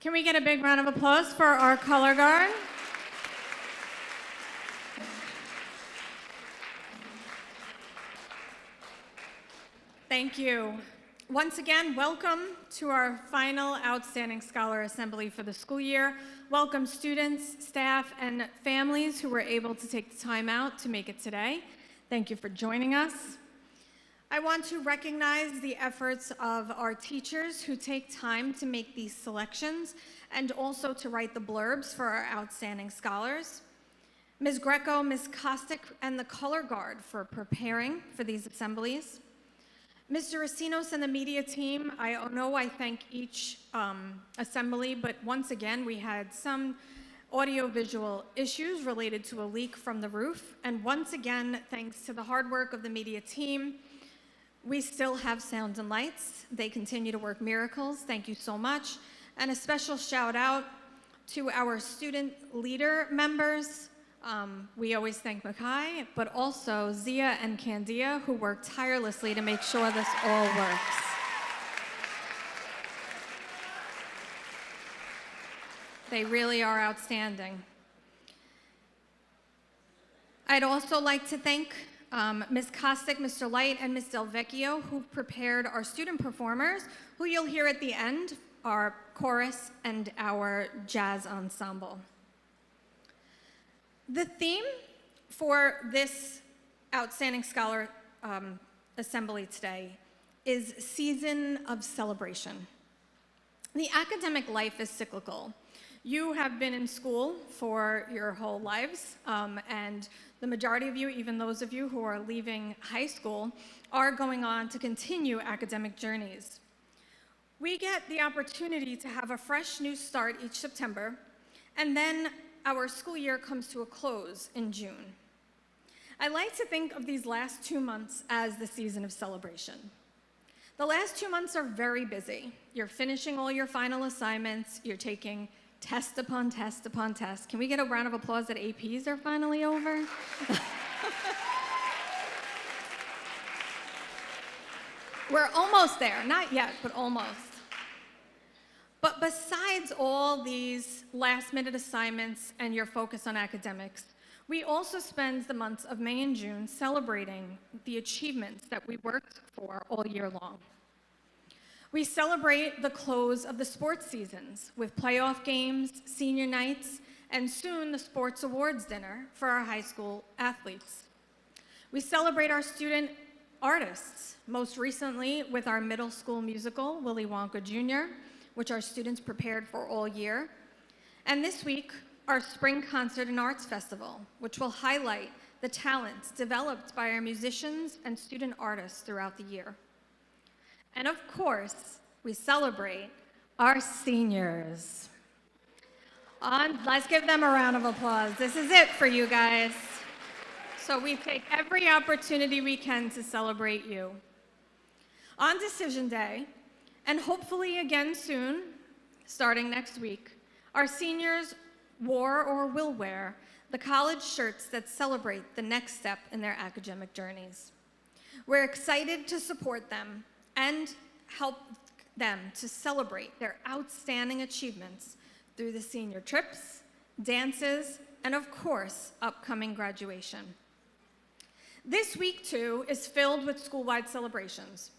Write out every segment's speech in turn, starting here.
Can we get a big round of applause for our color guard? Thank you. Once again, welcome to our final Outstanding Scholar Assembly for the school year. Welcome students, staff, and families who were able to take the time out to make it today. Thank you for joining us. I want to recognize the efforts of our teachers who take time to make these selections and also to write the blurbs for our outstanding scholars. Ms. Greco, Ms. Kostick, and the color guard for preparing for these assemblies. Mr. Racinos and the media team, I thank each assembly, but once again, we had some audio-visual issues related to a leak from the roof. And once again, thanks to the hard work of the media team, we still have sound and lights. They continue to work miracles. Thank you so much. And a special shout out to our student leader members. We always thank Makai, but also Zia and Candia, who work tirelessly to make sure this all works. They really are outstanding. I'd also like to thank Ms. Kostick, Mr. Light, and Ms. Del Vecchio, who prepared our student performers, who you'll hear at the end, our chorus and our jazz ensemble. The theme for this Outstanding Scholar Assembly today is Season of Celebration. The academic life is cyclical. You have been in school for your whole lives, and the majority of you, even those of you who are leaving high school, are going on to continue academic journeys. We get the opportunity to have a fresh new start each September, and then our school year comes to a close in June. I like to think of these last 2 months as the season of celebration. The last 2 months are very busy. You're finishing all your final assignments, you're taking test upon test upon test. Can we get a round of applause that APs are finally over? We're almost there, not yet, but almost. But besides all these last-minute assignments and your focus on academics, we also spend the months of May and June celebrating the achievements that we worked for all year long. We celebrate the close of the sports seasons with playoff games, senior nights, and soon the sports awards dinner for our high school athletes. We celebrate our student artists, most recently with our middle school musical, Willy Wonka Jr., which our students prepared for all year. And this week, our Spring Concert and Arts Festival, which will highlight the talents developed by our musicians and student artists throughout the year. And of course, we celebrate our seniors. Let's give them a round of applause. This is it for you guys. So we take every opportunity we can to celebrate you. On Decision Day, and hopefully again soon, starting next week, our seniors wore or will wear the college shirts that celebrate the next step in their academic journeys. We're excited to support them and help them to celebrate their outstanding achievements through the senior trips, dances, and of course, upcoming graduation. This week, too, is filled with school-wide celebrations.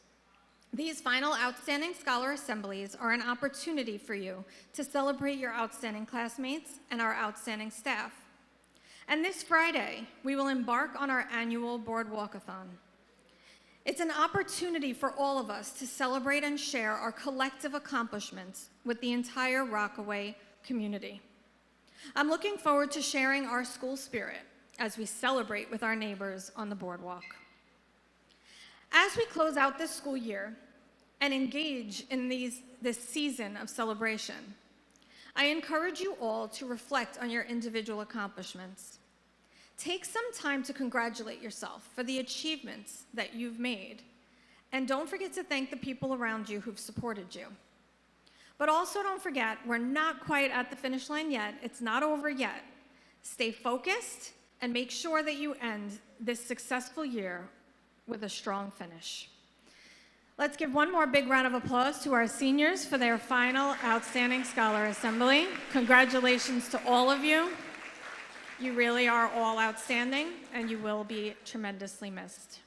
These final Outstanding Scholar Assemblies are an opportunity for you to celebrate your outstanding classmates and our outstanding staff. And this Friday, we will embark on our annual Boardwalkathon. It's an opportunity for all of us to celebrate and share our collective accomplishments with the entire Rockaway community. I'm looking forward to sharing our school spirit as we celebrate with our neighbors on the boardwalk. As we close out this school year and engage in this season of celebration, I encourage you all to reflect on your individual accomplishments. Take some time to congratulate yourself for the achievements that you've made. And don't forget to thank the people around you who've supported you. But also don't forget, we're not quite at the finish line yet. It's not over yet. Stay focused and make sure that you end this successful year with a strong finish. Let's give one more big round of applause to our seniors for their final Outstanding Scholar Assembly. Congratulations to all of you. You really are all outstanding, and you will be tremendously missed.